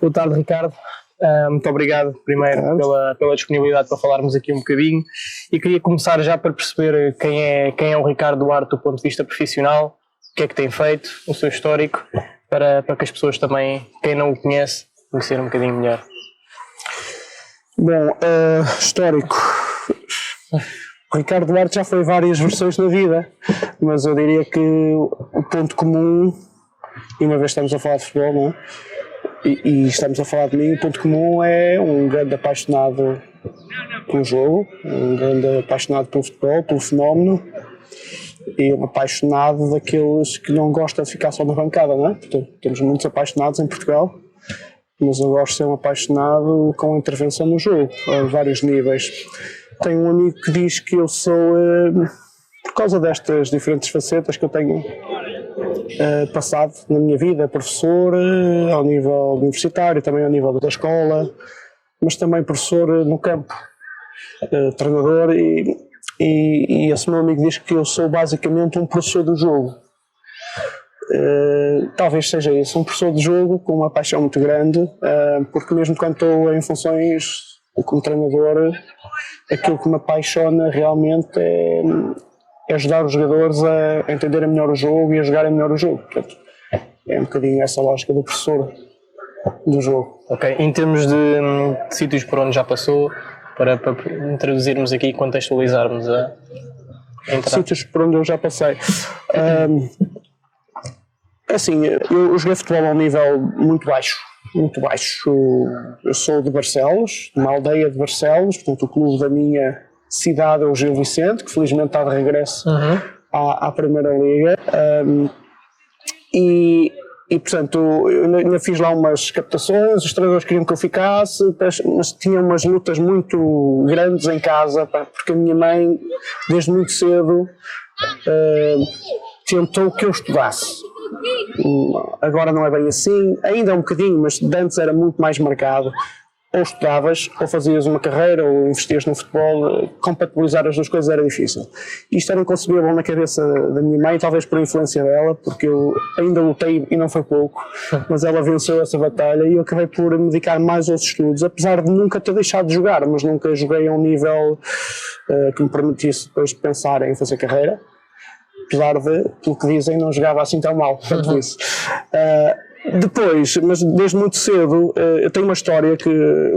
Boa tarde, Ricardo. Muito obrigado primeiro pela disponibilidade para falarmos aqui um bocadinho, e queria começar já para perceber quem é o Ricardo Duarte do ponto de vista profissional, o que é que tem feito, o seu histórico, para que as pessoas também, quem não o conhece, conhecer um bocadinho melhor. Bom, histórico. O Ricardo Duarte já foi várias versões na vida, mas eu diria que o ponto comum, e uma vez estamos a falar de futebol, não é? E estamos a falar de mim, o ponto comum é um grande apaixonado pelo jogo, um grande apaixonado pelo futebol, pelo fenómeno, e um apaixonado daqueles que não gostam de ficar só na bancada, não é? Portanto, temos muitos apaixonados em Portugal, mas eu gosto de ser um apaixonado com intervenção no jogo, a vários níveis. Tenho um amigo que diz que eu sou, por causa destas diferentes facetas que eu tenho passado na minha vida, professor ao nível universitário, também ao nível da escola, mas também professor no campo, treinador, e esse meu amigo diz que eu sou basicamente um professor do jogo. Talvez seja isso, um professor de jogo com uma paixão muito grande, porque mesmo quando estou em funções como treinador, aquilo que me apaixona realmente é ajudar os jogadores a entenderem melhor o jogo e a jogarem melhor o jogo. Portanto, é um bocadinho essa lógica do professor do jogo. Ok, em termos de sítios por onde já passou, para introduzirmos aqui e contextualizarmos a entrada. Sítios por onde eu já passei. Assim, eu joguei futebol a um nível muito baixo. Muito baixo. Eu sou de Barcelos, de uma aldeia de Barcelos, portanto o clube da minha cidade é o Gil Vicente, que felizmente está de regresso à Primeira Liga. E portanto, eu ainda fiz lá umas captações, os treinadores queriam que eu ficasse, mas tinha umas lutas muito grandes em casa, porque a minha mãe, desde muito cedo, tentou que eu estudasse. Agora não é bem assim, ainda é um bocadinho, mas de antes era muito mais marcado. Ou estudavas, ou fazias uma carreira, ou investias no futebol. Compatibilizar as duas coisas era difícil. Isto era inconcebível na cabeça da minha mãe, talvez por influência dela, porque eu ainda lutei e não foi pouco, mas ela venceu essa batalha e eu acabei por me dedicar mais aos estudos, apesar de nunca ter deixado de jogar, mas nunca joguei a um nível que me permitisse depois pensar em fazer carreira. Apesar de, pelo que dizem, não jogava assim tão mal, tanto isso. Depois, mas desde muito cedo, eu tenho uma história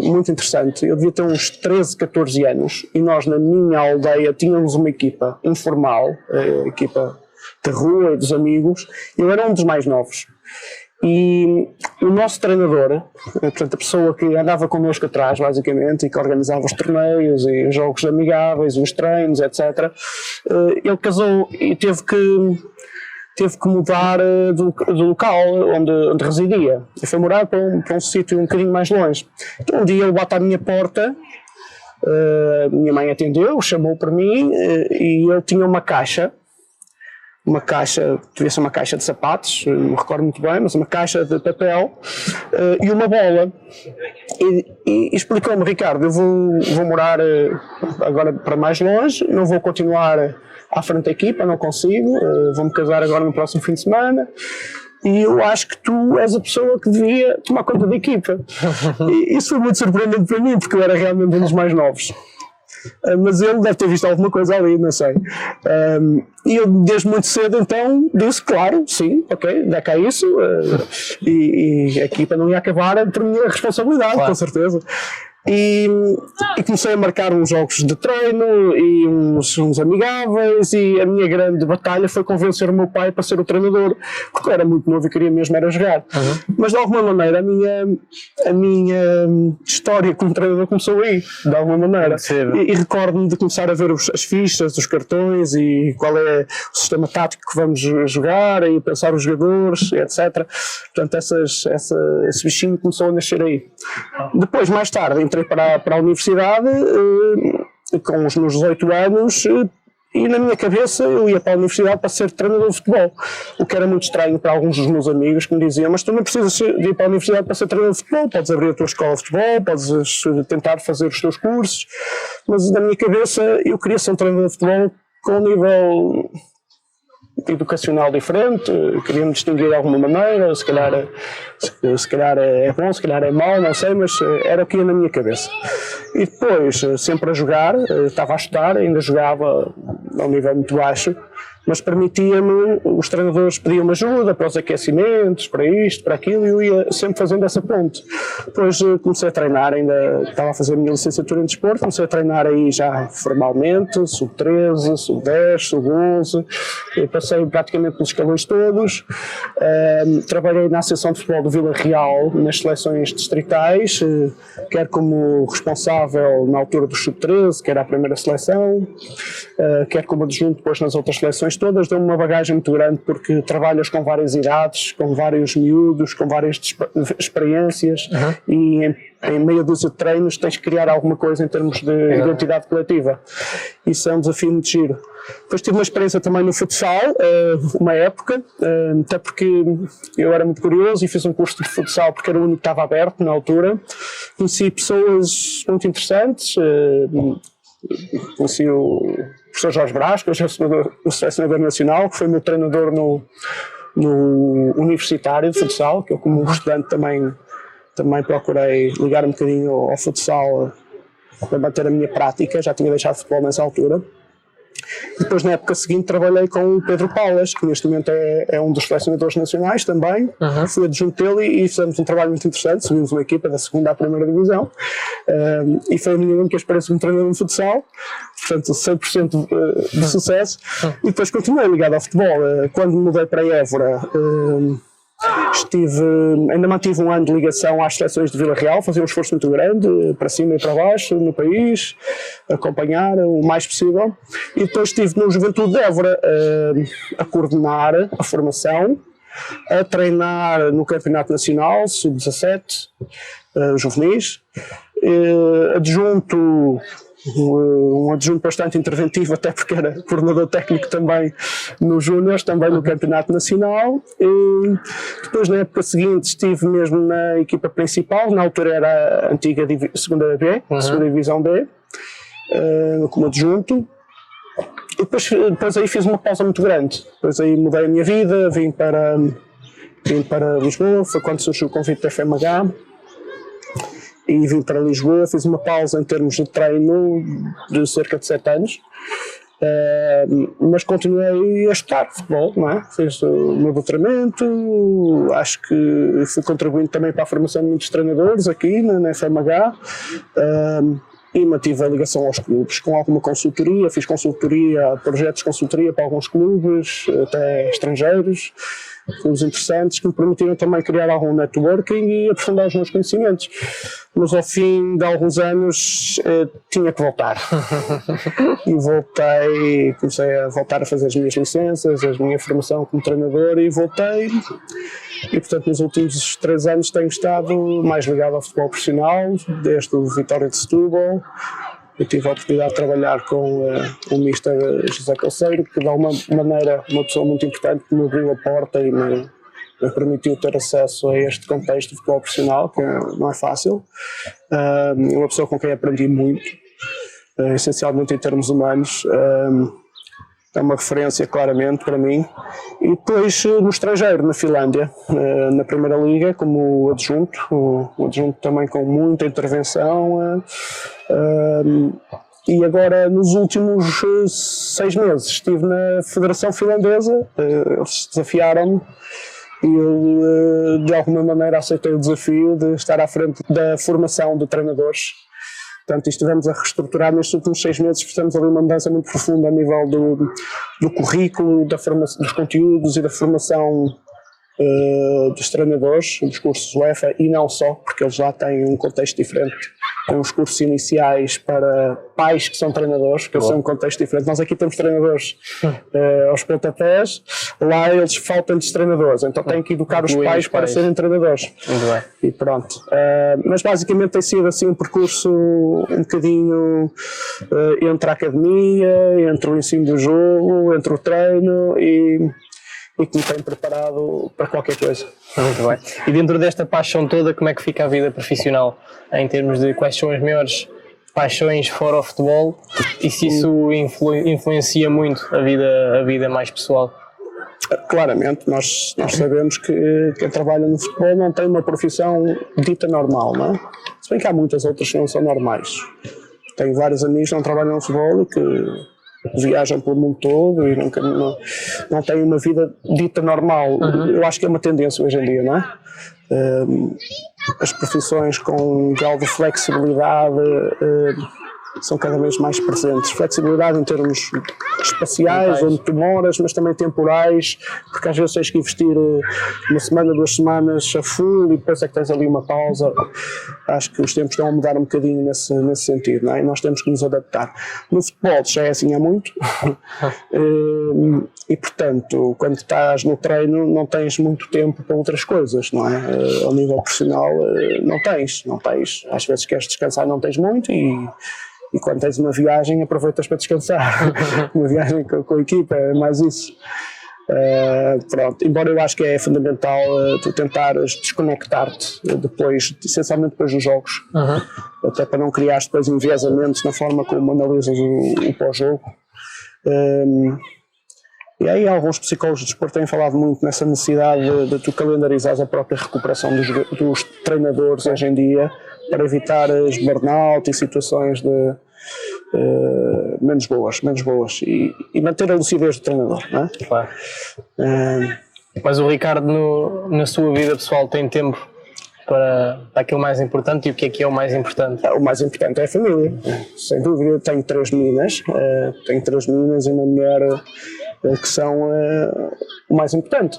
muito interessante. Eu devia ter uns 13, 14 anos e nós na minha aldeia tínhamos uma equipa informal, equipa de rua e dos amigos. Eu era um dos mais novos. E o nosso treinador, portanto a pessoa que andava connosco atrás basicamente e que organizava os torneios e os jogos amigáveis, os treinos, etc., ele casou e teve que mudar do local onde residia e foi morar para um sítio um bocadinho mais longe. Então um dia ele bate à minha porta, minha mãe atendeu, chamou para mim e ele tinha uma caixa, devia ser uma caixa de sapatos, não me recordo muito bem, mas uma caixa de papel e uma bola. E explicou-me: Ricardo, eu vou morar agora para mais longe, não vou continuar à frente da equipa, não consigo, vou-me casar agora no próximo fim de semana e eu acho que tu és a pessoa que devia tomar conta da equipa. E isso foi muito surpreendente para mim, porque eu era realmente um dos mais novos. Mas ele deve ter visto alguma coisa ali, não sei. E eu desde muito cedo então disse: claro, sim, ok, dá cá isso, e a equipa não ia acabar por minha responsabilidade, claro. Com certeza. E comecei a marcar uns jogos de treino e uns amigáveis, e a minha grande batalha foi convencer o meu pai para ser o treinador, porque eu era muito novo e queria mesmo era jogar. Mas de alguma maneira a minha história como treinador começou aí, de alguma maneira. E recordo-me de começar a ver as fichas, os cartões e qual é o sistema tático que vamos jogar e pensar os jogadores, etc. Portanto, esse bichinho começou a nascer aí. Depois, mais tarde, entrei para a universidade com os meus 18 anos e na minha cabeça eu ia para a universidade para ser treinador de futebol, o que era muito estranho para alguns dos meus amigos que me diziam: mas tu não precisas de ir para a universidade para ser treinador de futebol, podes abrir a tua escola de futebol, podes tentar fazer os teus cursos. Mas na minha cabeça eu queria ser um treinador de futebol com um nível educacional diferente, queria me distinguir de alguma maneira, se calhar é bom, se calhar é mau, não sei, mas era o que ia na minha cabeça. E depois, sempre a jogar, estava a estudar, ainda jogava a um nível muito baixo, mas permitia-me, os treinadores pediam-me ajuda para os aquecimentos, para isto, para aquilo, e eu ia sempre fazendo essa ponte. Depois comecei a treinar, ainda estava a fazer a minha licenciatura em desporto, comecei a treinar aí já formalmente, sub-13, sub-10, sub-11, passei praticamente pelos escalões todos, trabalhei na Associação de Futebol do Vila Real, nas seleções distritais, quer como responsável na altura do sub-13, que era a primeira seleção, quer como adjunto depois nas outras seleções todas, deu-me uma bagagem muito grande porque trabalhas com várias idades, com vários miúdos, com várias experiências e em meia dúzia de treinos tens que criar alguma coisa em termos de identidade coletiva. Isso é um desafio muito giro. Depois tive uma experiência também no futsal, uma época, até porque eu era muito curioso e fiz um curso de futsal porque era o único que estava aberto na altura. Conheci pessoas muito interessantes, conheci o professor Jorge Brás, que hoje é o selecionador nacional, que foi meu treinador no universitário de futsal, que eu como estudante também procurei ligar um bocadinho ao futsal para manter a minha prática, já tinha deixado futebol nessa altura. Depois, na época seguinte, trabalhei com o Pedro Paulas, que neste momento é um dos selecionadores nacionais também. Fui adjunto dele e fizemos um trabalho muito interessante. Subimos uma equipa da 2ª à 1ª divisão. E foi a minha única experiência como treinador de futsal. Portanto, 100% de sucesso. E depois continuei ligado ao futebol. Quando me mudei para Évora, ainda mantive um ano de ligação às seleções de Vila Real, fazia um esforço muito grande, para cima e para baixo, no país, acompanhar o mais possível. E depois estive no Juventude de Évora a coordenar a formação, a treinar no Campeonato Nacional, sub-17, juvenis, um adjunto bastante interventivo, até porque era coordenador técnico também no Júniors, também no Campeonato Nacional. E depois, na época seguinte, estive mesmo na equipa principal, na altura era a antiga segunda Divisão B, como adjunto. E depois aí fiz uma pausa muito grande. Depois aí mudei a minha vida, vim para Lisboa, foi quando surgiu o convite da FMH. E vim para Lisboa, fiz uma pausa em termos de treino de cerca de 7 anos, mas continuei a estudar futebol, não é? Fiz o meu doutoramento, acho que fui contribuindo também para a formação de muitos treinadores aqui na FMH, e mantive a ligação aos clubes com alguma consultoria, fiz consultoria, projetos de consultoria para alguns clubes, até estrangeiros, clubes interessantes que me permitiram também criar algum networking e aprofundar os meus conhecimentos. Mas ao fim de alguns anos tinha que voltar. E voltei, comecei a voltar a fazer as minhas licenças, a minha formação como treinador e voltei. E portanto nos últimos 3 anos tenho estado mais ligado ao futebol profissional, desde o Vitória de Setúbal. Eu tive a oportunidade de trabalhar com o Mister José Calceiro, que de alguma maneira uma pessoa muito importante que me abriu a porta e me permitiu ter acesso a este contexto de futebol profissional, que não é fácil. Uma pessoa com quem aprendi muito, essencialmente em termos humanos. É uma referência claramente para mim. E depois no estrangeiro, na Finlândia, na Primeira Liga, como adjunto, um adjunto também com muita intervenção. E agora nos últimos 6 meses estive na Federação Finlandesa, eles desafiaram-me e eu de alguma maneira aceitei o desafio de estar à frente da formação de treinadores. Portanto, estivemos a reestruturar nestes últimos 6 meses, fizemos ali uma mudança muito profunda a nível do currículo, da formação, dos conteúdos e da formação dos treinadores, dos cursos UEFA e não só, porque eles lá têm um contexto diferente. Tem uns cursos iniciais para pais que são treinadores, que eles têm um contexto diferente. Nós aqui temos treinadores aos pontapés, lá eles faltam-lhes treinadores, então têm que educar os pais para serem treinadores. Muito bem. E pronto. Mas basicamente tem sido assim um percurso um bocadinho entre a academia, entre o ensino do jogo, entre o treino e que me tem preparado para qualquer coisa. Muito bem. E dentro desta paixão toda, como é que fica a vida profissional? Em termos de quais são as maiores paixões fora o futebol e se isso influencia muito a vida mais pessoal? Claramente, nós sabemos que quem trabalha no futebol não tem uma profissão dita normal, não é? Se bem que há muitas outras que não são normais. Tenho vários amigos que não trabalham no futebol e que viajam pelo mundo todo e não têm uma vida dita normal. Eu acho que é uma tendência hoje em dia, não é? As profissões com um grau de flexibilidade são cada vez mais presentes. Flexibilidade em termos espaciais, onde tu moras, mas também temporais, porque às vezes tens que investir uma semana, 2 semanas a full e depois é que tens ali uma pausa. Acho que os tempos estão a mudar um bocadinho nesse sentido, não é? E nós temos que nos adaptar. No futebol já é assim há muito e portanto, quando estás no treino não tens muito tempo para outras coisas, não é? Ao nível profissional não tens. Às vezes queres descansar, não tens muito e quando tens uma viagem aproveitas para descansar. Uma viagem com a equipa, é mais isso. Pronto. Embora eu acho que é fundamental tu tentares desconectar-te essencialmente depois dos jogos, até para não criar depois enviesamentos na forma como analisas o pós-jogo. E aí alguns psicólogos de desporto têm falado muito nessa necessidade de tu calendarizares a própria recuperação dos treinadores hoje em dia, para evitar as burnout e situações menos boas e manter a lucidez do treinador, não é? Claro. Mas o Ricardo na sua vida pessoal tem tempo para aquilo mais importante, e o que é o mais importante? O mais importante é a família, sem dúvida. Eu tenho 3 meninas e uma mulher que são o mais importante,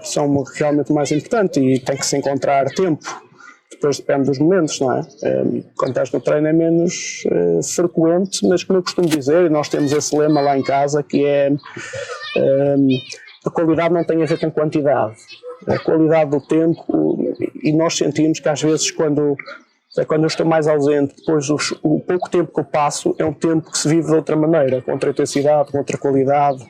são realmente o mais importante, e tem que se encontrar tempo. Depois depende dos momentos, não é? Quando estás no treino é menos frequente, mas como eu costumo dizer, e nós temos esse lema lá em casa, que é a qualidade não tem a ver com quantidade, a qualidade do tempo, e nós sentimos que às vezes quando eu estou mais ausente, depois o pouco tempo que eu passo é um tempo que se vive de outra maneira, com outra intensidade, com outra qualidade.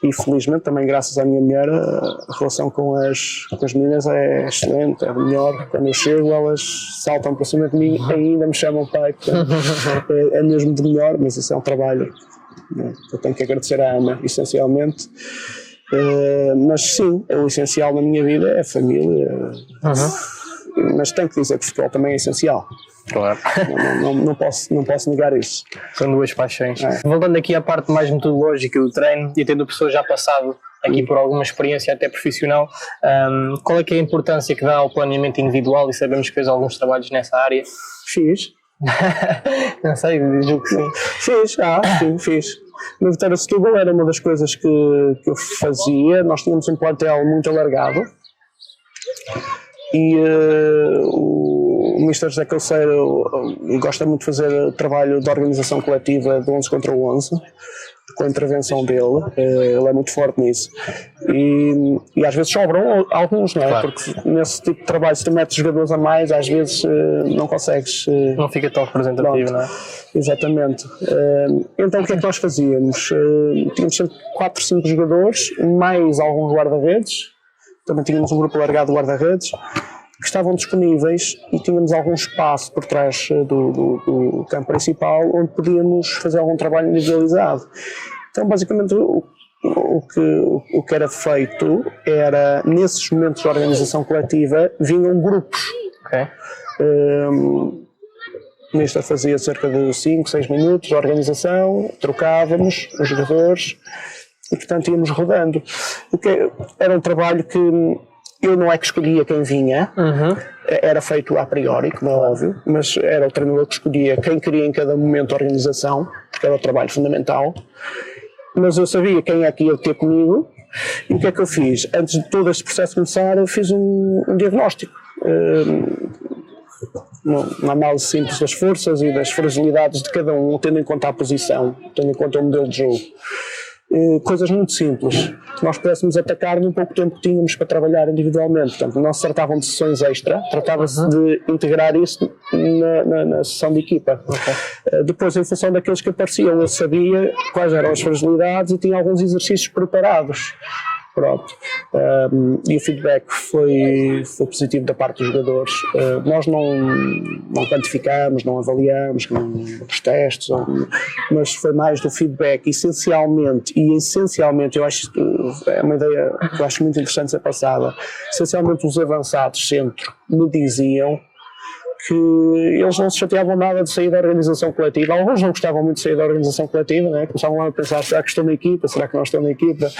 E felizmente também graças à minha mulher a relação com as meninas é excelente, é melhor. Quando eu chego elas saltam para cima de mim, ainda me chamam pai, portanto, é mesmo de melhor, mas isso é um trabalho que eu tenho que agradecer à Ana, essencialmente. Mas sim, o essencial na minha vida é a família, mas tenho que dizer que o futebol também é essencial. Claro. Não posso negar isso. São 2 paixões. Voltando aqui à parte mais metodológica do treino, e tendo a pessoa já passado aqui por alguma experiência até profissional, qual é que é a importância que dá ao planeamento individual? E sabemos que fez alguns trabalhos nessa área. Fiz. Não sei, julgo que sim. Fiz. No Vitória de Setúbal era uma das coisas que eu fazia. Nós tínhamos um plantel muito alargado e o Mr. José Calceiro gosta muito de fazer trabalho de organização coletiva de 11 contra 11, com a intervenção dele. Ele é muito forte nisso. E às vezes sobram alguns, não é? Claro. Porque nesse tipo de trabalho, se tu metes jogadores a mais, às vezes não consegues. Não fica tão representativo, não é? Exatamente. Então o que é que nós fazíamos? Tínhamos sempre 4, 5 jogadores, mais alguns guarda-redes. Também tínhamos um grupo alargado de guarda-redes que estavam disponíveis, e tínhamos algum espaço por trás do campo principal onde podíamos fazer algum trabalho individualizado. Então basicamente o que era feito era, nesses momentos de organização coletiva, vinham grupos. Okay. O Mister fazia cerca de 5, 6 minutos de organização, trocávamos os jogadores e portanto íamos rodando. Era um trabalho que eu não é que escolhia quem vinha, era feito a priori, como é óbvio, mas era o treinador que escolhia quem queria em cada momento a organização, porque era o trabalho fundamental. Mas eu sabia quem é que ia ter comigo, e o que é que eu fiz? Antes de todo este processo começar, eu fiz um diagnóstico. Uma análise simples das forças e das fragilidades de cada um, tendo em conta a posição, tendo em conta o modelo de jogo. Coisas muito simples, que nós pudéssemos atacar no pouco tempo que tínhamos para trabalhar individualmente. Portanto, não se tratavam de sessões extra, tratava-se de integrar isso na sessão de equipa. Depois, em função daqueles que apareciam, eu sabia quais eram as fragilidades e tinha alguns exercícios preparados Pronto. E o feedback foi positivo da parte dos jogadores. Nós não quantificamos, não avaliamos os testes, mas foi mais do feedback, essencialmente, eu acho é uma ideia que eu acho muito interessante ser passada. Essencialmente, os avançados centro me diziam que eles não se chateavam nada de sair da organização coletiva. Alguns não gostavam muito de sair da organização coletiva, né? Começavam lá a pensar, será que estou na equipa? Será que não estou na equipa?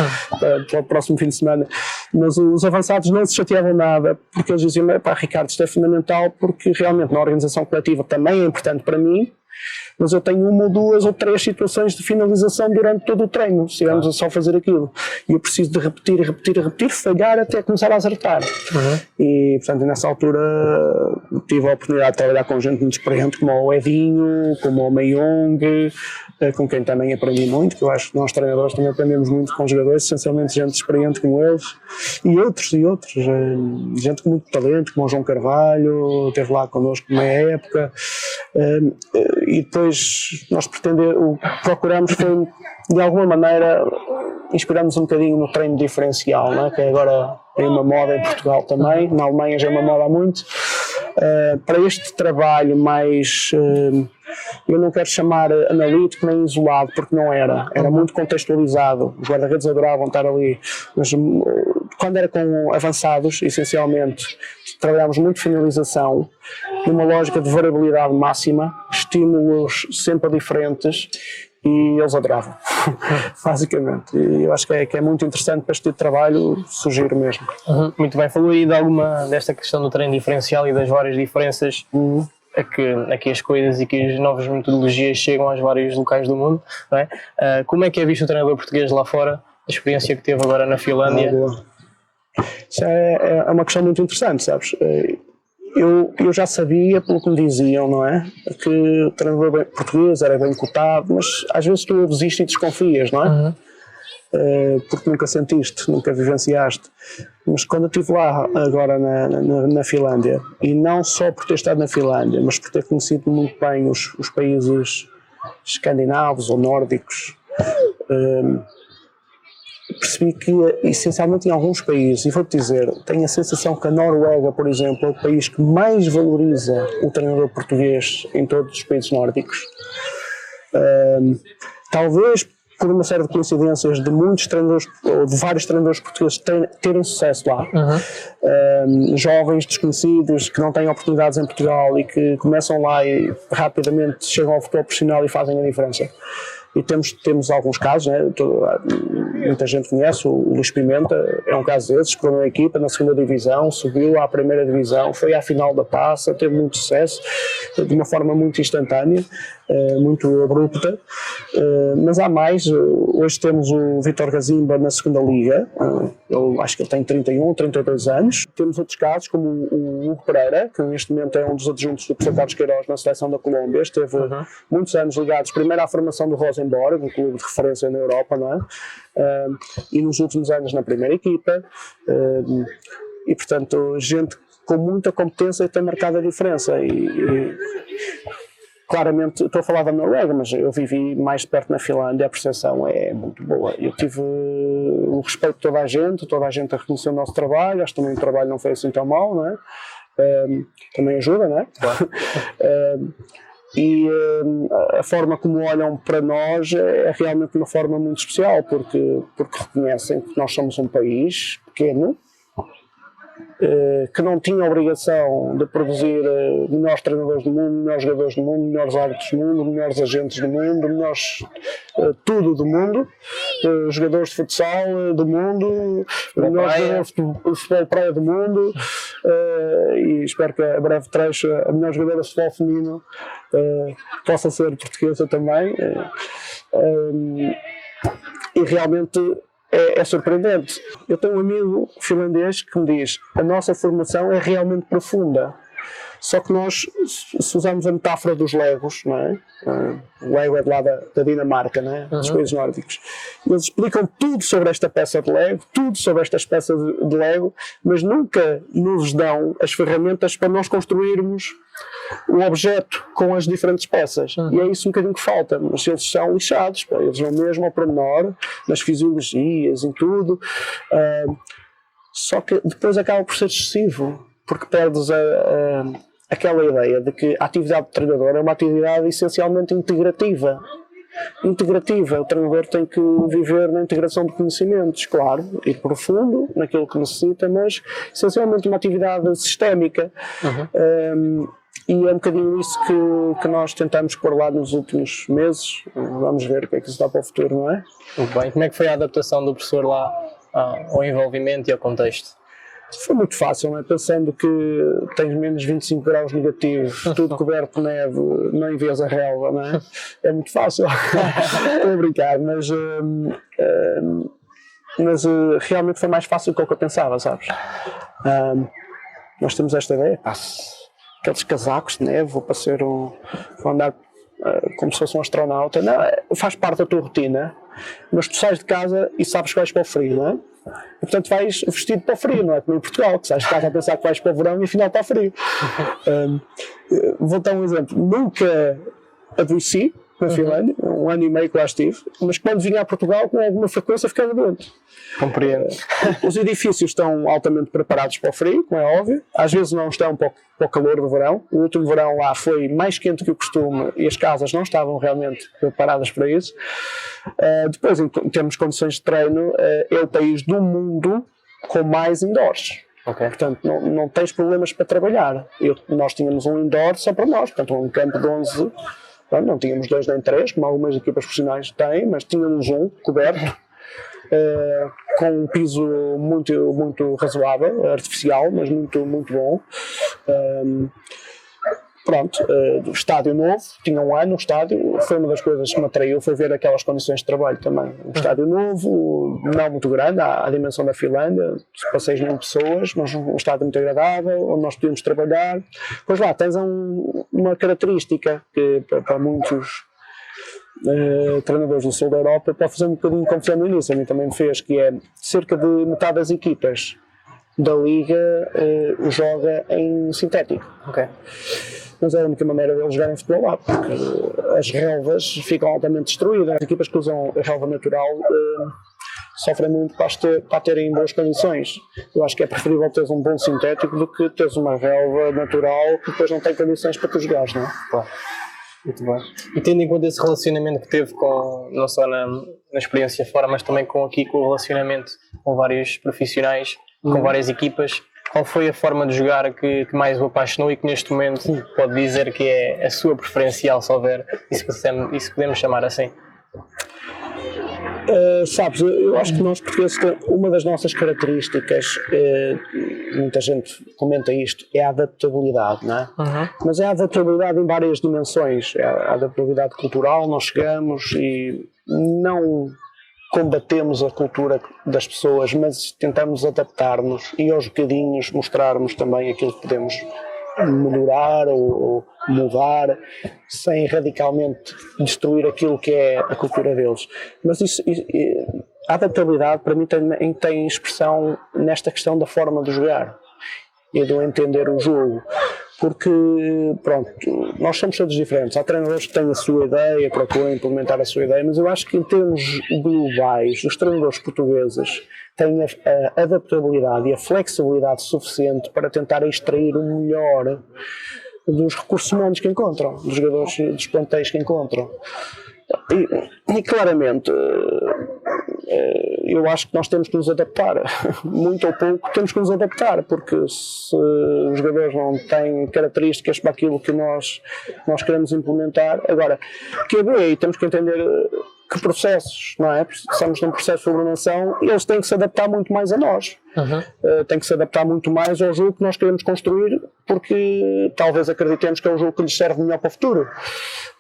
Para o próximo fim de semana. Mas os avançados não se chateavam nada, porque eles diziam, Ricardo, isto é fundamental, porque realmente na organização coletiva também é importante para mim, mas eu tenho 1 ou 2 ou 3 situações de finalização durante todo o treino, se estivermos a só fazer aquilo. E eu preciso de repetir, falhar até começar a acertar. E, portanto, nessa altura tive a oportunidade de trabalhar com gente muito experiente, como o Edinho, como o Meiong, com quem também aprendi muito, que eu acho que nós treinadores também aprendemos muito com jogadores, essencialmente gente experiente como eles, e outros, gente com muito talento, como o João Carvalho, esteve lá connosco numa época, e depois nós o que procuramos foi, de alguma maneira, inspiramos um bocadinho no treino diferencial, né? Que agora é uma moda em Portugal também, na Alemanha já é uma moda há muito. Para este trabalho mais, eu não quero chamar analítico nem isolado, porque não era muito contextualizado, os guarda-redes adoravam estar ali, mas quando era com avançados, essencialmente, trabalhámos muito finalização, numa lógica de variabilidade máxima, estímulos sempre diferentes, e eles adoravam, basicamente. E eu acho que é muito interessante para este tipo de trabalho, sugiro mesmo. Muito bem, falou aí desta questão do treino diferencial e das várias diferenças a que as coisas e que as novas metodologias chegam aos vários locais do mundo, não é? Como é que é visto o treinador português lá fora, a experiência que teve agora na Finlândia? Isso é uma questão muito interessante, sabes? Eu já sabia, pelo que me diziam, não é? Que o treinador português era bem cotado, mas às vezes tu ouves isto e desconfias, não é? Porque nunca sentiste, nunca vivenciaste. Mas quando eu estive lá agora na Finlândia, e não só por ter estado na Finlândia, mas por ter conhecido muito bem os países escandinavos ou nórdicos, percebi que, essencialmente em alguns países, e vou-te dizer, tenho a sensação que a Noruega, por exemplo, é o país que mais valoriza o treinador português em todos os países nórdicos. Talvez por uma série de coincidências de muitos treinadores, ou de vários treinadores portugueses terem sucesso lá. Jovens desconhecidos que não têm oportunidades em Portugal e que começam lá e rapidamente chegam ao futebol profissional e fazem a diferença. E temos alguns casos, né? Muita gente conhece, o Luís Pimenta é um caso desses, pegou na equipa na 2ª divisão, subiu à 1ª divisão, foi à final da taça, teve muito sucesso, de uma forma muito instantânea, muito abrupta, mas há mais. Hoje temos o Vítor Gazimba na 2ª Liga, eu acho que ele tem 31, 32 anos. Temos outros casos, como o Hugo Pereira, que neste momento é um dos adjuntos do professor Carlos Queiroz na seleção da Colômbia, esteve muitos anos ligados primeiro à formação do Rosenborg, um clube de referência na Europa, não é? E nos últimos anos na primeira equipa, e portanto gente com muita competência tem marcado a diferença e claramente, estou a falar da Noruega, mas eu vivi mais perto na Finlândia, a percepção é muito boa. Eu tive o respeito de toda a gente a reconhecer o nosso trabalho, acho que também o trabalho não foi assim tão mau, não é? Também ajuda, não é? Claro. E a forma como olham para nós é realmente uma forma muito especial, porque reconhecem que nós somos um país pequeno, que não tinha obrigação de produzir melhores treinadores do mundo, melhores jogadores do mundo, melhores árbitros do mundo, melhores agentes do mundo, melhores tudo do mundo, jogadores de futsal do mundo, melhores jogadores de futebol praia do mundo, e espero que a breve trecho a melhor jogadora de futebol feminino possa ser portuguesa também, e realmente é surpreendente. Eu tenho um amigo finlandês que me diz: a nossa formação é realmente profunda. Só que nós, se usarmos a metáfora dos Legos, não é? O Lego é de lá da Dinamarca, não é? Dos países nórdicos. Eles explicam tudo sobre esta peça de Lego, tudo sobre estas peças de Lego, mas nunca nos dão as ferramentas para nós construirmos o objeto com as diferentes peças. E é isso um bocadinho que falta. Mas eles são lixados, pá. Eles vão mesmo ao pormenor, nas fisiologias, em tudo. Só que depois acaba por ser excessivo, porque perdes aquela ideia de que a atividade de treinador é uma atividade essencialmente integrativa. O treinador tem que viver na integração de conhecimentos, claro, ir profundo naquilo que necessita, mas essencialmente uma atividade sistémica. E é um bocadinho isso que nós tentamos pôr lá nos últimos meses. Vamos ver o que é que se dá para o futuro, não é? Muito bem. Como é que foi a adaptação do professor lá ao envolvimento e ao contexto? Foi muito fácil, não é? Pensando que tens menos 25 graus negativos, tudo coberto de neve, não envias a relva, não é? É muito fácil. Estou a brincar, mas realmente foi mais fácil do que eu pensava, sabes? Nós temos esta ideia, aqueles casacos de neve, vou andar como se fosse um astronauta. Não, faz parte da tua rotina, mas tu sais de casa e sabes que vais para o frio, não é? E, portanto vais vestido para o frio, não é como em Portugal, que sais de casa a pensar que vais para o verão e afinal está frio. Vou dar um exemplo. Nunca adoeci na Finlândia, 1 ano e meio que lá estive, mas quando vinha a Portugal com alguma frequência ficava doente. Compreendo. Os edifícios estão altamente preparados para o frio, como é óbvio, às vezes não estão para o calor do verão. O último verão lá foi mais quente que o costume e as casas não estavam realmente preparadas para isso. Depois, em termos de condições de treino, é o país do mundo com mais indoors. Okay. Portanto, não tens problemas para trabalhar. Nós tínhamos um indoor só para nós, portanto um campo de 11. Não tínhamos 2 nem 3, como algumas equipas profissionais têm, mas tínhamos um coberto, com um piso muito, muito razoável, artificial, mas muito, muito bom. Estádio novo, tinha 1 ano o estádio, foi uma das coisas que me atraiu, foi ver aquelas condições de trabalho também. Um estádio novo, não muito grande, à dimensão da Finlândia, 6.000 pessoas, mas um estádio muito agradável, onde nós podíamos trabalhar. Pois lá, tens uma característica que para muitos treinadores do sul da Europa pode fazer um bocadinho de confusão no início, a mim também me fez, que é cerca de metade das equipas da liga joga em sintético. Okay. Mas é a única maneira de eles jogarem futebol lá, porque as relvas ficam altamente destruídas. As equipas que usam a relva natural sofrem muito para terem boas condições. Eu acho que é preferível teres um bom sintético do que teres uma relva natural que depois não tem condições para tu jogares, não é? Claro. Muito bem. E tendo em conta esse relacionamento que teve não só na experiência fora, mas também com o relacionamento com vários profissionais, com várias equipas, qual foi a forma de jogar que mais o apaixonou e que neste momento pode dizer que é a sua preferencial, se houver, isso podemos chamar assim? Sabes, eu acho que nós portugueses, uma das nossas características, muita gente comenta isto, é a adaptabilidade, não é? Mas é a adaptabilidade em várias dimensões. É a adaptabilidade cultural, nós chegamos e não combatemos a cultura das pessoas, mas tentamos adaptar-nos e aos bocadinhos mostrarmos também aquilo que podemos melhorar ou mudar, sem radicalmente destruir aquilo que é a cultura deles. Mas a adaptabilidade para mim tem expressão nesta questão da forma de jogar e de entender o jogo. Porque, pronto, nós somos todos diferentes. Há treinadores que têm a sua ideia, procuram implementar a sua ideia, mas eu acho que em termos globais, os treinadores portugueses têm a adaptabilidade e a flexibilidade suficiente para tentar extrair o melhor dos recursos humanos que encontram, dos jogadores, dos plantéis que encontram. E claramente, eu acho que nós temos que nos adaptar, muito ou pouco temos que nos adaptar, porque se os jogadores não têm características para aquilo que nós queremos implementar, agora, que é bem, temos que entender que processos, não é? Estamos num processo de formação e eles têm que se adaptar muito mais a nós. Têm que se adaptar muito mais ao jogo que nós queremos construir, porque talvez acreditemos que é o jogo que lhes serve melhor para o futuro.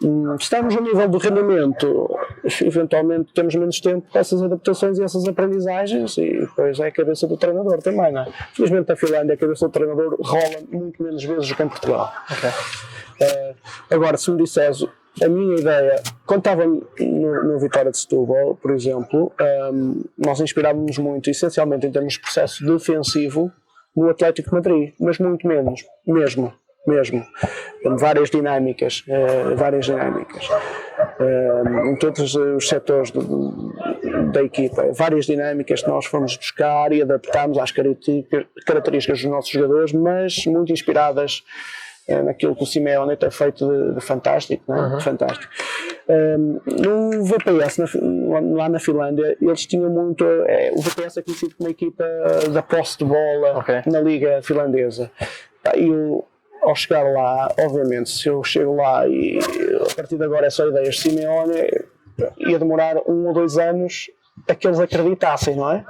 Se estamos a nível do rendimento, eventualmente temos menos tempo para essas adaptações e essas aprendizagens, e depois é a cabeça do treinador também, não é? Felizmente a Finlândia, a cabeça do treinador rola muito menos vezes do que em Portugal. Agora, se me disseres, a minha ideia, quando estava no Vitória de Setúbal, por exemplo, nós inspirávamos muito, essencialmente em termos de processo defensivo, no Atlético de Madrid, mas muito menos, mesmo. Várias dinâmicas, em todos os setores da equipa, várias dinâmicas que nós fomos buscar e adaptámos às características dos nossos jogadores, mas muito inspiradas naquilo que o Simeone tem feito de fantástico, não é? Fantástico. No VPS, lá na Finlândia, eles tinham muito. O VPS é conhecido como uma equipa da posse de bola na liga finlandesa. E ao chegar lá, obviamente, se eu chego lá e a partir de agora é só ideias de Simeone, ia demorar 1 ou 2 anos a que eles acreditassem, não é?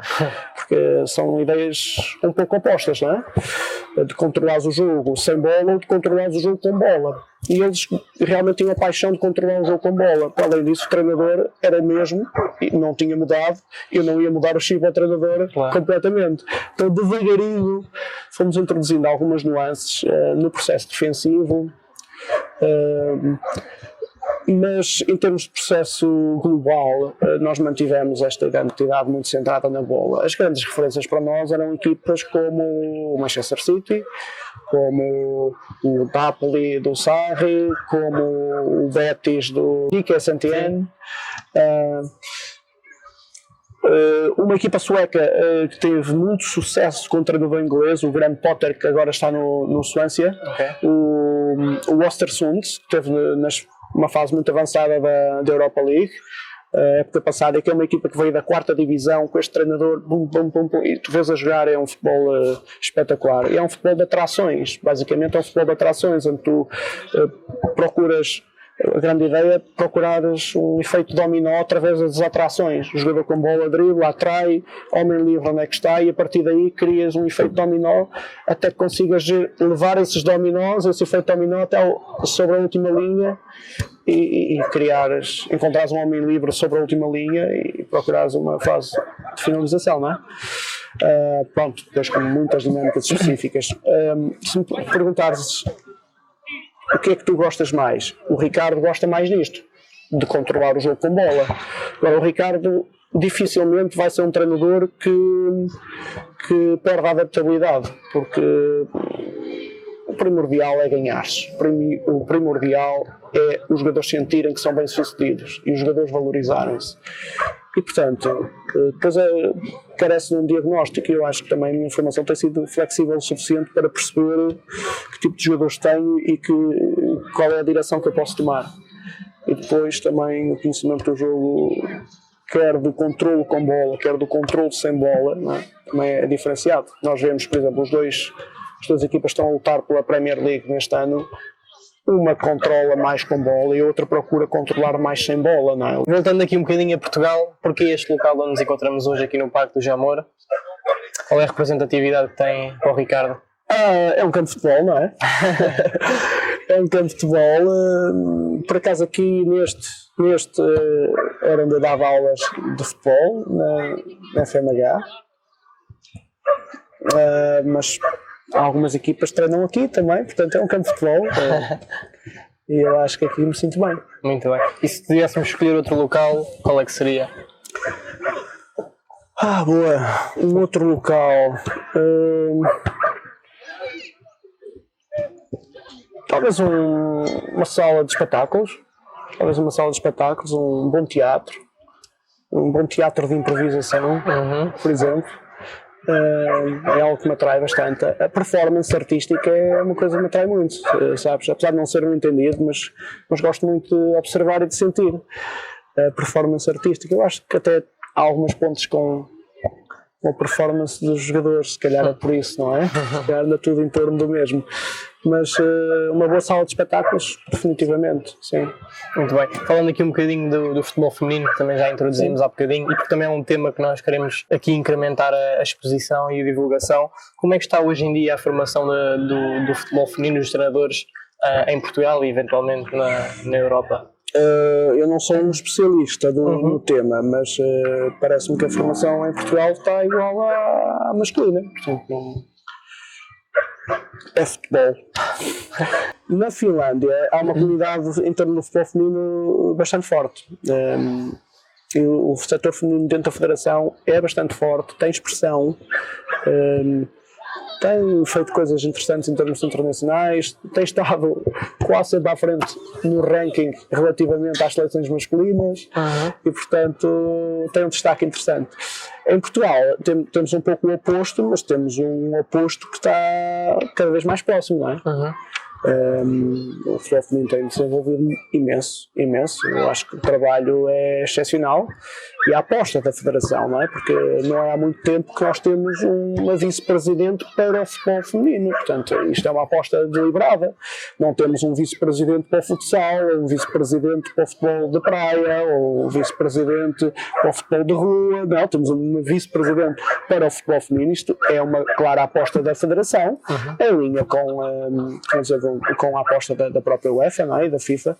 Porque são ideias um pouco opostas, não é? De controlares o jogo sem bola ou de controlares o jogo com bola. E eles realmente tinham a paixão de controlar o jogo com bola. Além disso, o treinador era mesmo, e não tinha mudado, eu não ia mudar o chip ao treinador completamente. Então, devagarinho, fomos introduzindo algumas nuances no processo defensivo. Mas em termos de processo global, nós mantivemos esta identidade muito centrada na bola. As grandes referências para nós eram equipas como o Manchester City, como o Napoli do Sarri, como o Betis do Quique Setién. Uma equipa sueca que teve muito sucesso com o treinador inglês, o Graham Potter, que agora está no Swansea, o Östersund, que teve uma fase muito avançada da Europa League, época passada, que é uma equipa que veio da 4ª divisão com este treinador, e tu vês a jogar, é um futebol espetacular, e é um futebol de atrações, basicamente é um futebol de atrações, onde tu procuras. A grande ideia é procurares um efeito dominó através das atrações. O jogador com bola dribla, atrai, homem livre onde é que está, e a partir daí crias um efeito dominó até que consigas levar esses dominós, esse efeito dominó até sobre a última linha e encontrares um homem livre sobre a última linha e procurares uma fase de finalização, não é? Pronto, depois com muitas dinâmicas específicas. Se me perguntares o que é que tu gostas mais? O Ricardo gosta mais disto, de controlar o jogo com bola. Agora, o Ricardo dificilmente vai ser um treinador que perde a adaptabilidade, porque o primordial é ganhar-se. O primordial é os jogadores sentirem que são bem-sucedidos e os jogadores valorizarem-se. E, portanto, depois carece de um diagnóstico, e eu acho que também a minha formação tem sido flexível o suficiente para perceber que tipo de jogadores tenho e qual é a direção que eu posso tomar. E depois também o conhecimento do jogo, quer do controle com bola, quer do controle sem bola, não é? Também é diferenciado. Nós vemos, por exemplo, as duas equipas estão a lutar pela Premier League neste ano. Uma controla mais com bola e a outra procura controlar mais sem bola, não é? Voltando aqui um bocadinho a Portugal, porque este local onde nos encontramos hoje aqui no Parque do Jamor, qual é a representatividade que tem para o Ricardo? É um campo de futebol, não é? É um campo de futebol. Por acaso aqui neste era onde eu dava aulas de futebol, na FMH. Mas algumas equipas treinam aqui também, portanto é um campo de futebol. E eu acho que aqui me sinto bem. Muito bem. E se tivéssemos escolher outro local, qual é que seria? Boa. Um outro local. Talvez uma sala de espetáculos. Um bom teatro. Um bom teatro de improvisação, por exemplo. É algo que me atrai bastante. A performance artística é uma coisa que me atrai muito, sabes? Apesar de não ser um entendido, mas gosto muito de observar e de sentir a performance artística. Eu acho que até há alguns pontos com a performance dos jogadores, se calhar é por isso, não é? Se calhar anda tudo em torno do mesmo. mas uma boa sala de espetáculos, definitivamente, sim. Muito bem. Falando aqui um bocadinho do futebol feminino, que também já introduzimos há bocadinho, e porque também é um tema que nós queremos aqui incrementar a exposição e a divulgação, como é que está hoje em dia a formação do futebol feminino, dos treinadores em Portugal e eventualmente na Europa? Eu não sou um especialista no tema, mas parece-me que a formação em Portugal está igual à masculina. Portanto, é futebol. Na Finlândia há uma comunidade em torno do futebol feminino bastante forte. O setor feminino dentro da federação é bastante forte, tem expressão, tem feito coisas interessantes em termos internacionais, tem estado quase sempre à frente no ranking relativamente às seleções masculinas e, portanto, tem um destaque interessante. Em Portugal temos um pouco o oposto, mas temos um oposto que está cada vez mais próximo, não é? O futebol feminino tem desenvolvido imenso. Eu acho que o trabalho é excepcional e a aposta da Federação, não é? Porque não é há muito tempo que nós temos uma vice-presidente para o futebol feminino, portanto isto é uma aposta deliberada. Não temos um vice-presidente para o futsal, um vice-presidente para o futebol de praia, ou um vice-presidente para o futebol de rua, não, temos uma vice-presidente para o futebol feminino. Isto é uma clara aposta da Federação, em linha com a aposta da própria UEFA, não é? E da FIFA.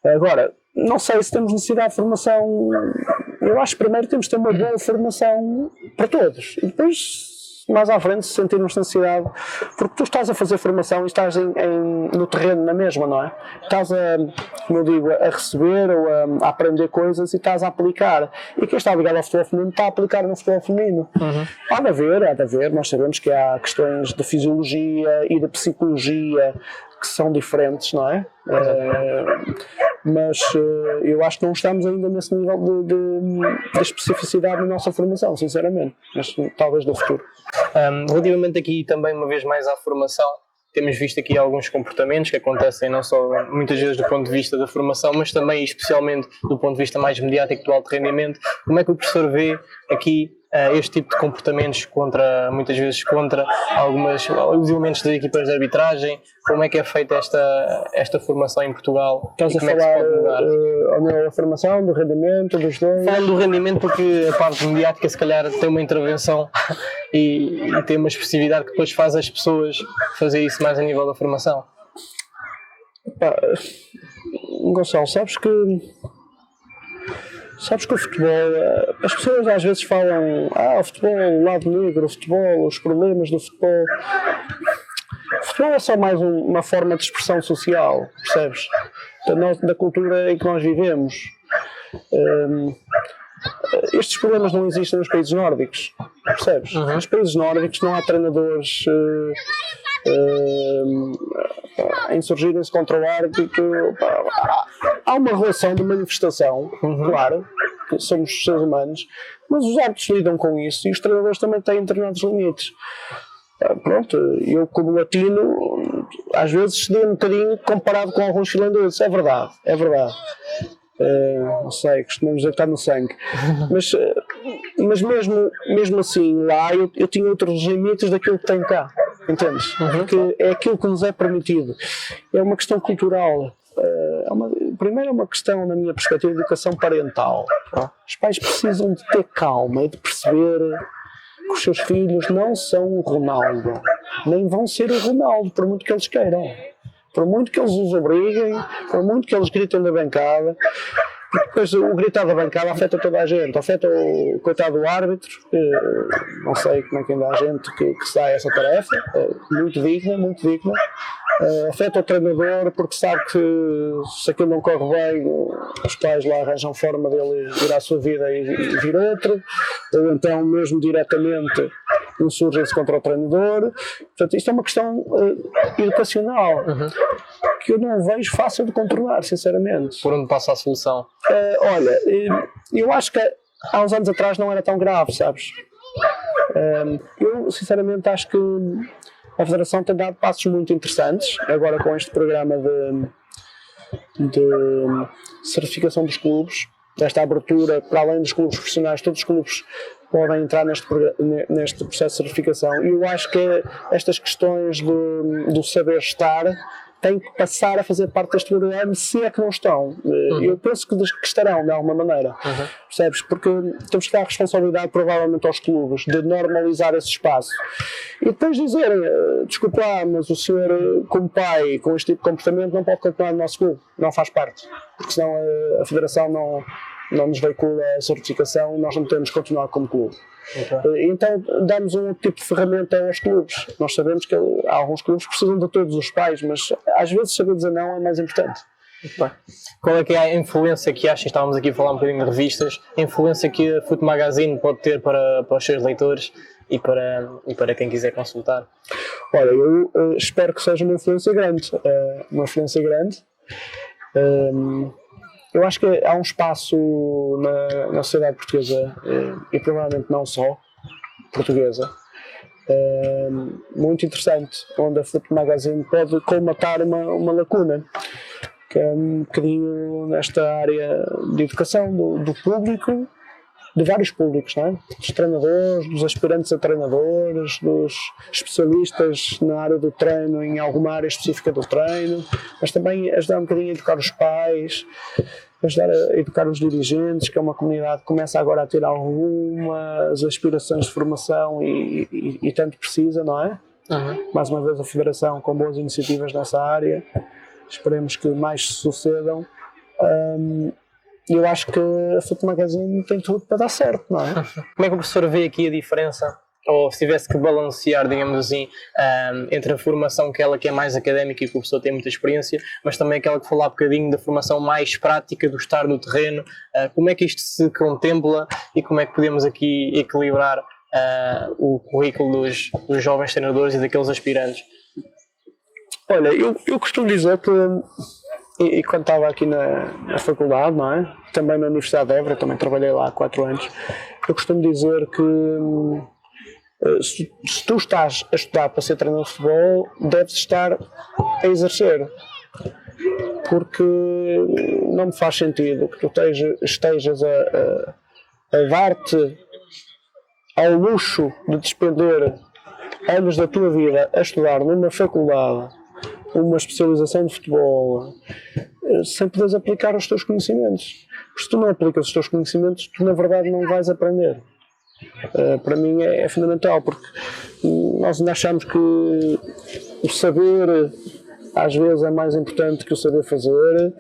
Agora, não sei se temos necessidade de formação. Eu acho que primeiro temos de ter uma boa formação para todos e depois, mais à frente, se sentirmos necessidade, porque tu estás a fazer formação e estás no terreno na mesma, não é? Estás como eu digo, a receber ou a aprender coisas e estás a aplicar. E quem está ligado ao futebol feminino está a aplicar no futebol feminino. Há de haver, nós sabemos que há questões de fisiologia e de psicologia que são diferentes, não é? Mas eu acho que não estamos ainda nesse nível de especificidade na nossa formação, sinceramente, mas talvez no futuro. Relativamente aqui também uma vez mais à formação, temos visto aqui alguns comportamentos que acontecem não só muitas vezes do ponto de vista da formação, mas também especialmente do ponto de vista mais mediático do alto rendimento. Como é que o professor vê aqui este tipo de comportamentos muitas vezes contra alguns elementos das equipas de arbitragem? Como é que é feita esta formação em Portugal? Estás a falar ao nível da formação, do rendimento, dos dois? Falando do rendimento, porque a parte mediática se calhar tem uma intervenção e tem uma expressividade que depois faz as pessoas fazer isso mais a nível da formação. Gonçalo, sabes que o futebol, as pessoas às vezes falam o futebol, o lado negro, o futebol, os problemas do futebol. O futebol é só mais uma forma de expressão social, percebes? Da cultura em que nós vivemos. Estes problemas não existem nos países nórdicos, percebes? Nos países nórdicos não há treinadores a insurgirem-se contra o árbitro. Há uma relação de manifestação, claro, que somos seres humanos, mas os árbitros lidam com isso e os treinadores também têm determinados limites. Pronto, eu como latino às vezes cedi um bocadinho comparado com alguns finlandeses, é verdade. Não sei, costumamos dizer que está no sangue, mas mesmo assim lá eu tinha outros limites daquilo que tenho cá, entendes? Porque é aquilo que nos é permitido, é uma questão cultural. Primeiro é uma questão, na minha perspectiva, de educação parental. Os pais precisam de ter calma e de perceber que os seus filhos não são o Ronaldo, nem vão ser o Ronaldo, por muito que eles queiram. Por muito que eles os obriguem, por muito que eles gritem da bancada, depois o gritar da bancada afeta toda a gente, afeta o coitado do árbitro, não sei como é que ainda há gente que se dá essa tarefa, muito digna, afeta o treinador porque sabe que se aquilo não corre bem, os pais lá arranjam forma dele ir à sua vida e vir outro, ou então mesmo diretamente insurgem-se contra o treinador. Portanto, isto é uma questão educacional que eu não vejo fácil de controlar, sinceramente. Por onde passa a solução? Olha, eu acho que há uns anos atrás não era tão grave, sabes? Eu sinceramente acho que a Federação tem dado passos muito interessantes agora com este programa de certificação dos clubes. desta abertura, para além dos clubes profissionais, todos os clubes podem entrar neste processo de certificação. E eu acho que estas questões do saber estar têm que passar a fazer parte deste programa, se é que não estão. Eu penso que estarão, de alguma maneira. Percebes? Porque temos que dar responsabilidade, provavelmente, aos clubes, de normalizar esse espaço. E depois dizerem, desculpa lá, mas o senhor, como pai, com este tipo de comportamento, não pode continuar no nosso clube. Não faz parte. Porque senão a Federação não nos veicula a certificação e nós não podemos continuar como clube. Então damos um tipo de ferramenta aos clubes. Nós sabemos que alguns clubes precisam de todos os pais, mas às vezes saber dizer não é mais importante. Qual é que é a influência que achas, estávamos aqui a falar um bocadinho de revistas, a influência que a Foot Magazine pode ter para os seus leitores e para quem quiser consultar? Olha, eu espero que seja uma influência grande. Eu acho que há um espaço na sociedade portuguesa, e provavelmente não só portuguesa, muito interessante, onde a Foot Magazine pode colmatar uma lacuna, que é um bocadinho nesta área de educação do público, de vários públicos, não é? Dos treinadores, dos aspirantes a treinadores, dos especialistas na área do treino, em alguma área específica do treino, mas também ajudar um bocadinho a educar os pais, ajudar a educar os dirigentes, que é uma comunidade que começa agora a ter algumas aspirações de formação e tanto precisa, não é? Mais uma vez a Federação com boas iniciativas nessa área, esperemos que mais sucedam. Eu acho que a Foot Magazine tem tudo para dar certo, não é? Como é que o professor vê aqui a diferença, ou se tivesse que balancear, digamos assim, entre a formação que é mais académica e que o professor tem muita experiência, mas também aquela que falou há bocadinho da formação mais prática, do estar no terreno, como é que isto se contempla e como é que podemos aqui equilibrar o currículo dos jovens treinadores e daqueles aspirantes? Olha, eu costumo dizer que, e quando estava aqui na faculdade, não é? Também na Universidade de Évora, também trabalhei lá há 4 anos, eu costumo dizer que se tu estás a estudar para ser treinador de futebol, deves estar a exercer. Porque não me faz sentido que tu estejas a dar-te ao luxo de despender anos da tua vida a estudar numa faculdade, uma especialização de futebol, sem poderes aplicar os teus conhecimentos. Porque se tu não aplicas os teus conhecimentos, tu na verdade não vais aprender. Para mim é fundamental, porque nós ainda achamos que o saber às vezes é mais importante que o saber fazer.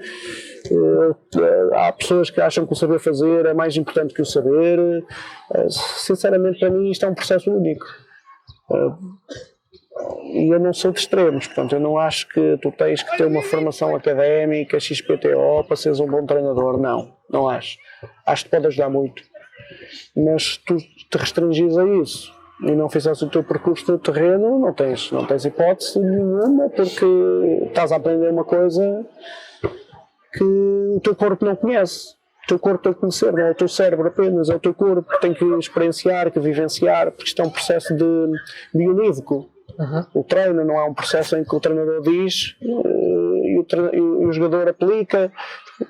Há pessoas que acham que o saber fazer é mais importante que o saber. Sinceramente, para mim isto é um processo único. E eu não sou de extremos, portanto eu não acho que tu tens que ter uma formação académica, XPTO, para seres um bom treinador. Não acho. Acho que pode ajudar muito, mas tu te restringis a isso e não fizeste o teu percurso no terreno, não tens hipótese nenhuma, porque estás a aprender uma coisa que o teu corpo não conhece. O teu corpo tem que conhecer, não é o teu cérebro apenas, é o teu corpo que tem que experienciar, que vivenciar, porque isto é um processo bionívoco. O treino não é um processo em que o treinador diz e o jogador aplica,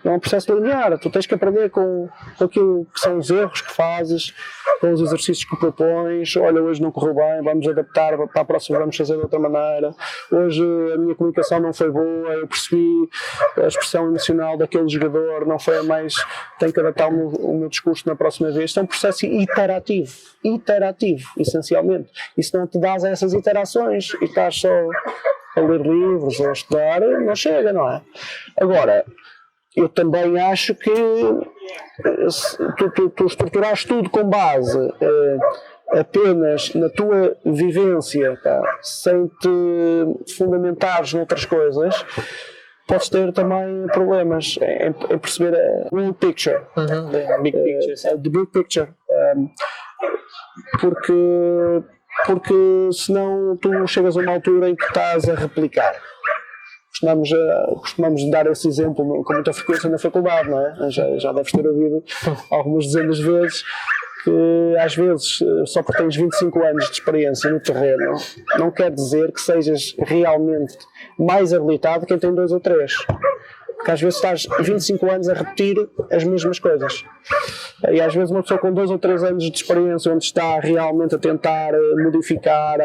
não é um processo linear. Tu tens que aprender com aquilo que são os erros que fazes, com os exercícios que propões. Olha, hoje não correu bem, vamos adaptar, para a próxima vamos fazer de outra maneira. Hoje a minha comunicação não foi boa, eu percebi a expressão emocional daquele jogador não foi a mais, tenho que adaptar o meu discurso na próxima vez. Isto é um processo iterativo, essencialmente. E se não te dás a essas iterações e estás só a ler livros ou a estudar, não chega, não é? Agora, eu também acho que tu estruturares tudo com base apenas na tua vivência, sem te fundamentares noutras coisas, podes ter também problemas em perceber a real picture. The big picture. The big picture. Porque senão tu chegas a uma altura em que estás a replicar. Costumamos dar esse exemplo com muita frequência na faculdade, não é? Já deves ter ouvido algumas dezenas de vezes que às vezes só porque tens 25 anos de experiência no terreno não quer dizer que sejas realmente mais habilitado que quem tem 2 ou 3. Porque às vezes estás 25 anos a repetir as mesmas coisas. E às vezes uma pessoa com 2 ou 3 anos de experiência, onde está realmente a tentar modificar,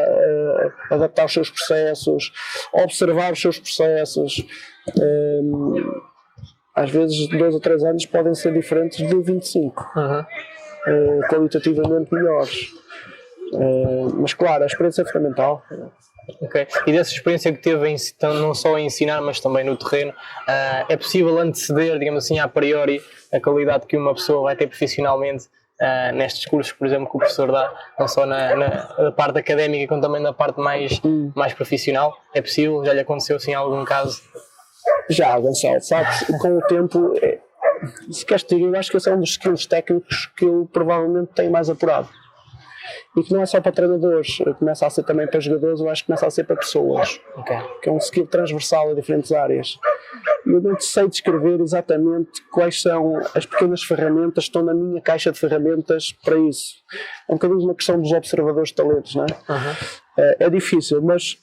adaptar os seus processos, observar os seus processos, às vezes 2 ou 3 anos podem ser diferentes de 25, qualitativamente melhores. Mas claro, a experiência é fundamental. Okay. E dessa experiência que teve não só a ensinar, mas também no terreno, é possível anteceder, digamos assim, a priori, a qualidade que uma pessoa vai ter profissionalmente nestes cursos, por exemplo, que o professor dá, não só na parte académica, como também na parte mais profissional? É possível? Já lhe aconteceu assim algum caso? Já, Gonçalo, sabes, com o tempo, se queres ter, eu acho que esse é um dos skills técnicos que eu provavelmente tenho mais apurado. E que não é só para treinadores, começa a ser também para jogadores, eu acho que começa a ser para pessoas. Okay. Que é um skill transversal a diferentes áreas. Eu não sei descrever exatamente quais são as pequenas ferramentas que estão na minha caixa de ferramentas para isso. É um bocadinho uma questão dos observadores de talentos, não é? É difícil, mas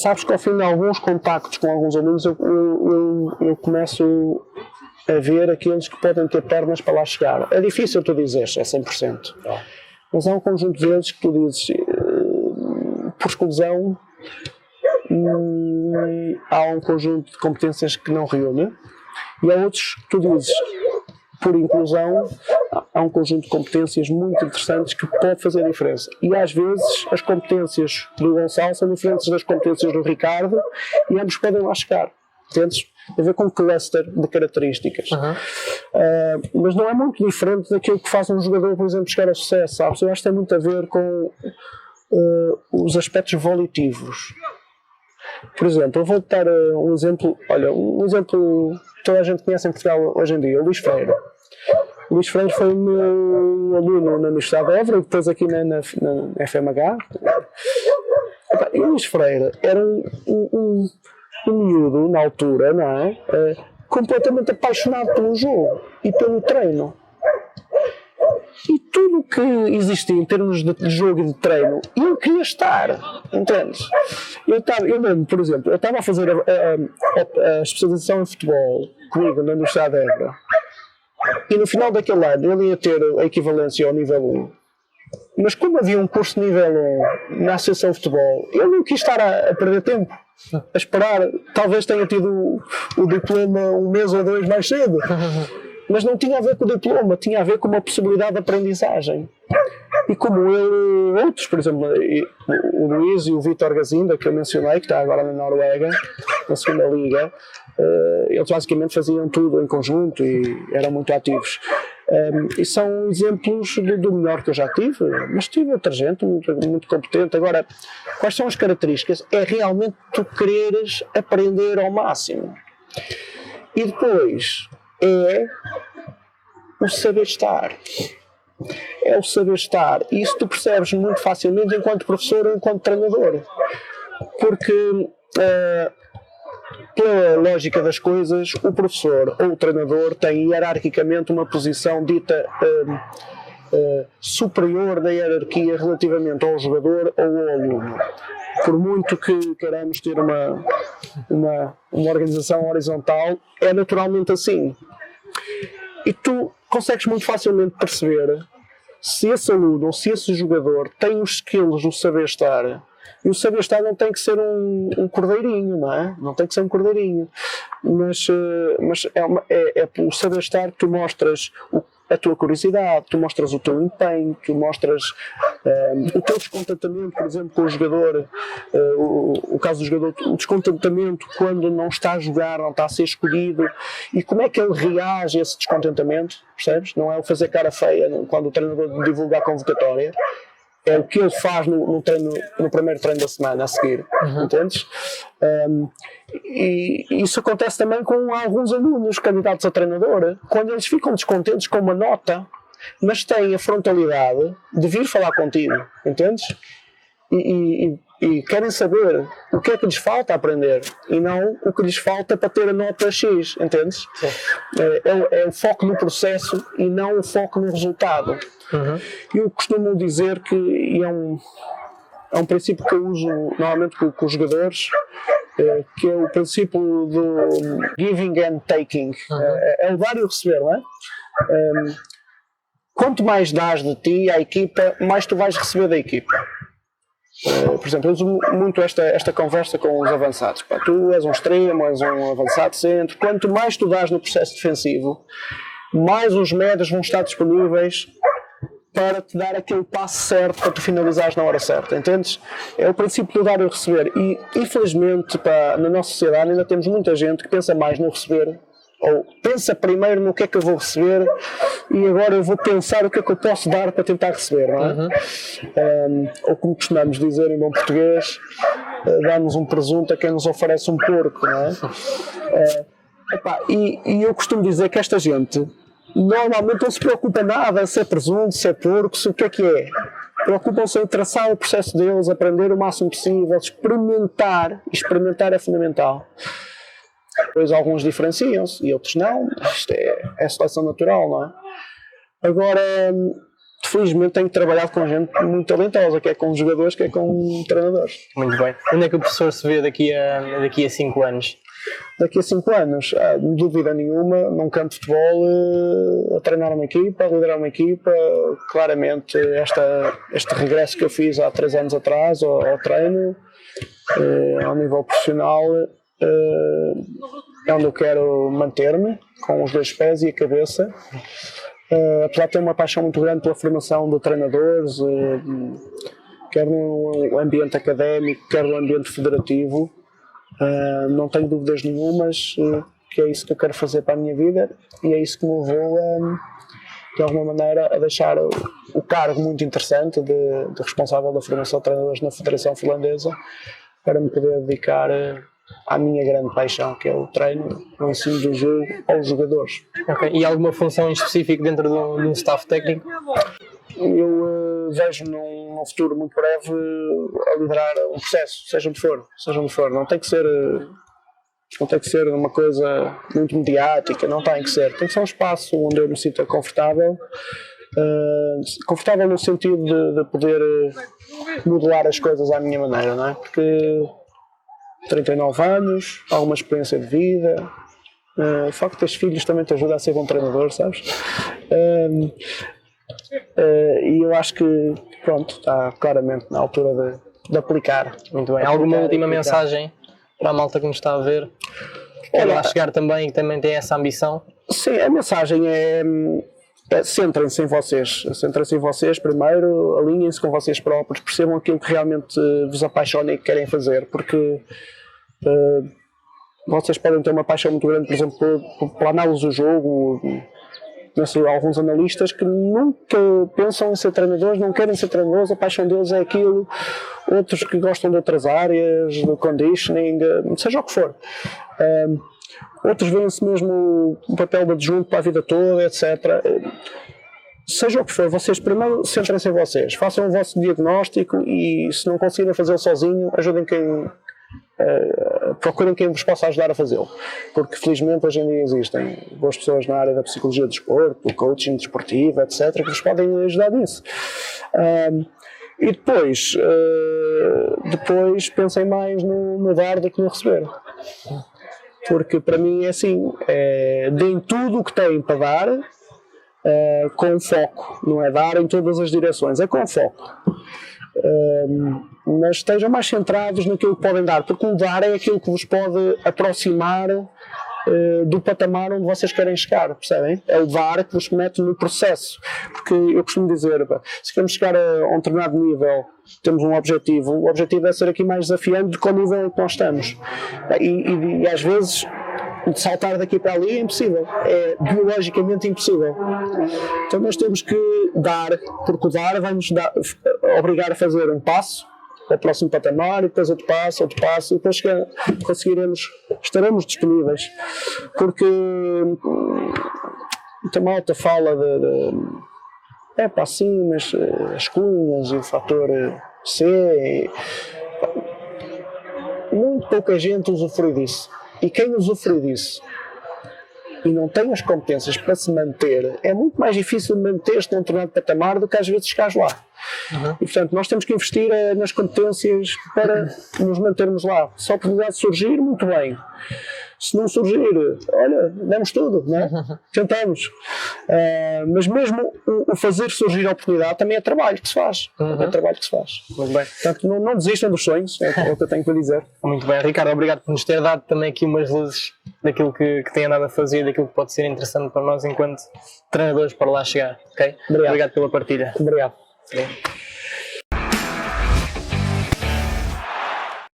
sabes que ao fim de alguns contactos com alguns alunos eu começo a ver aqueles que podem ter pernas para lá chegar. É difícil tu dizeres, é 100%. Mas há um conjunto deles que tu dizes, por exclusão, há um conjunto de competências que não reúne, e há outros que tu dizes, por inclusão, há um conjunto de competências muito interessantes que pode fazer a diferença. E às vezes as competências do Gonçalo são diferentes das competências do Ricardo, e ambos podem lá chegar. Entendes? Tem a ver com um cluster de características. Mas não é muito diferente daquilo que faz um jogador, por exemplo, chegar ao sucesso, sabes? Eu acho que tem muito a ver com os aspectos volitivos. Por exemplo, eu vou-te dar um exemplo, olha, um exemplo que toda a gente conhece em Portugal hoje em dia, o Luís Freire. O Luís Freire foi meu aluno na Universidade de Évora e depois aqui na FMH. E o Luís Freire era um miúdo, na altura, não é? Completamente apaixonado pelo jogo e pelo treino. E tudo o que existia em termos de jogo e de treino, ele queria estar, entendes? Eu mesmo, por exemplo, eu estava a fazer a especialização em futebol comigo na Universidade de Évora, e no final daquele ano ele ia ter a equivalência ao nível 1. Mas como havia um curso de nível 1 na Associação de Futebol, eu não quis estar a perder tempo, a esperar. Talvez tenha tido o diploma 1 mês ou 2 mais cedo. Mas não tinha a ver com o diploma, tinha a ver com uma possibilidade de aprendizagem. E como ele, outros, por exemplo, o Luís e o Vítor Gazinda, que eu mencionei, que está agora na Noruega, na segunda liga, eles basicamente faziam tudo em conjunto e eram muito ativos. E são exemplos do melhor que eu já tive, mas tive outra gente muito competente. Agora, quais são as características? É realmente tu quereres aprender ao máximo. E depois é o saber estar. É o saber estar. E isso tu percebes muito facilmente enquanto professor ou enquanto treinador. Porque, pela lógica das coisas, o professor ou o treinador tem hierarquicamente uma posição dita superior da hierarquia relativamente ao jogador ou ao aluno. Por muito que queiramos ter uma organização horizontal, é naturalmente assim. E tu consegues muito facilmente perceber se esse aluno ou se esse jogador tem os skills do saber estar. E o saber estar não tem que ser um cordeirinho, não é? Não tem que ser um cordeirinho. Mas é pelo saber estar que tu mostras a tua curiosidade, tu mostras o teu empenho, tu mostras o teu descontentamento, por exemplo, com o jogador, o caso do jogador, o descontentamento quando não está a jogar, não está a ser escolhido, e como é que ele reage a esse descontentamento, percebes? Não é o fazer cara feia quando o treinador divulga a convocatória, é o que ele faz no primeiro treino da semana a seguir, entendes? E isso acontece também com alguns alunos candidatos a treinador, quando eles ficam descontentes com uma nota, mas têm a frontalidade de vir falar contigo, entendes? E querem saber o que é que lhes falta a aprender e não o que lhes falta para ter a nota X, entendes? É o foco no processo e não o foco no resultado. Eu costumo dizer que é um princípio que eu uso normalmente com os jogadores, que é o princípio do giving and taking. É o dar e o receber, não é? Quanto mais dás de ti à equipa, mais tu vais receber da equipa. Por exemplo, eu uso muito esta conversa com os avançados. Pá, tu és um extremo, és um avançado centro. Quanto mais tu dás no processo defensivo, mais os médios vão estar disponíveis para te dar aquele passo certo para tu finalizares na hora certa, entendes? É o princípio do dar e receber. E, infelizmente, pá, na nossa sociedade ainda temos muita gente que pensa mais no receber, ou pensa primeiro no que é que eu vou receber e agora eu vou pensar o que é que eu posso dar para tentar receber, não é? Ou como costumamos dizer em bom português, damos um presunto a quem nos oferece um porco, não é? E eu costumo dizer que esta gente normalmente não se preocupa nada se é presunto, se é porco, se o que é. Preocupam-se em traçar o processo deles, aprender o máximo possível, experimentar. Experimentar é fundamental. Depois alguns diferenciam-se e outros não. Isto é seleção natural, não é? Agora, felizmente tenho trabalhado com gente muito talentosa, quer com jogadores, quer com treinadores. Muito bem. Onde é que o professor se vê daqui a 5 anos? Daqui a 5 anos, não dúvida nenhuma, num campo de futebol, a treinar uma equipa, a liderar uma equipa. Claramente, este regresso que eu fiz há 3 anos atrás ao treino, ao nível profissional, é onde eu quero manter-me, com os 2 pés e a cabeça. Apesar de ter uma paixão muito grande pela formação de treinadores, quer no ambiente académico, quer no ambiente federativo, não tenho dúvidas nenhumas que é isso que eu quero fazer para a minha vida e é isso que me levou de alguma maneira a deixar o cargo muito interessante de responsável da formação de treinadores na Federação Finlandesa para me poder dedicar à minha grande paixão, que é o treino, o ensino do jogo aos jogadores. Okay. E alguma função em específico dentro de um staff técnico? Eu vejo num futuro muito breve a liderar um processo, seja onde for. Não tem que ser uma coisa muito mediática, não tem que ser. Tem que ser um espaço onde eu me sinta confortável. Confortável no sentido de poder modelar as coisas à minha maneira, não é? Porque 39 anos, alguma experiência de vida, o facto de teres filhos também te ajuda a ser bom treinador, sabes? E eu acho que, pronto, está claramente na altura de aplicar. Muito bem. Alguma última mensagem para a malta que nos está a ver? Que quer lá chegar também e que também tem essa ambição? Sim, a mensagem é centrem-se em vocês primeiro, alinhem-se com vocês próprios, percebam aquilo que realmente vos apaixona e que querem fazer, porque vocês podem ter uma paixão muito grande, por exemplo, pela análise do jogo. Conheço alguns analistas que nunca pensam em ser treinadores, não querem ser treinadores, a paixão deles é aquilo. Outros que gostam de outras áreas, do conditioning, seja o que for. Outros veem-se mesmo o papel de adjunto para a vida toda, etc. Seja o que for, vocês primeiro centrem-se em vocês, façam o vosso diagnóstico e, se não conseguirem fazê-lo sozinho, ajudem procurem quem vos possa ajudar a fazê-lo, porque felizmente hoje em dia existem boas pessoas na área da psicologia do desporto, do coaching desportivo, etc., que vos podem ajudar nisso. E depois pensem mais no dar do que no receber, porque para mim é assim, deem tudo o que têm para dar, com foco, não é dar em todas as direções, é com foco. Mas estejam mais centrados naquilo que podem dar, porque o dar é aquilo que vos pode aproximar do patamar onde vocês querem chegar, percebem? É o dar que vos mete no processo, porque eu costumo dizer, se queremos chegar a um determinado nível, temos um objetivo, o objetivo é ser aqui mais desafiante do que o nível em que nós estamos, e às vezes de saltar daqui para ali é impossível, é biologicamente impossível. Então nós temos que dar, porque o dar vai-nos obrigar a fazer um passo ao próximo patamar, e depois outro passo, e depois estaremos disponíveis, porque muita malta fala sim, mas as cunhas e o fator C, muito pouca gente usufrui disso. E quem usufrui disso e não tem as competências para se manter, é muito mais difícil manter-se num determinado patamar do que às vezes chegares lá. E portanto nós temos que investir nas competências para nos mantermos lá. Se a oportunidade surgir, muito bem. Se não surgir, olha, damos tudo, não é? Tentamos. Mas mesmo o fazer surgir a oportunidade também é trabalho que se faz. É trabalho que se faz. Muito bem. Portanto, não desistam dos sonhos, é o que eu tenho para dizer. Muito bem, Ricardo, obrigado por nos ter dado também aqui umas luzes daquilo que tem andado a fazer, daquilo que pode ser interessante para nós enquanto treinadores para lá chegar, ok? Obrigado. Obrigado pela partilha. Obrigado. Sim.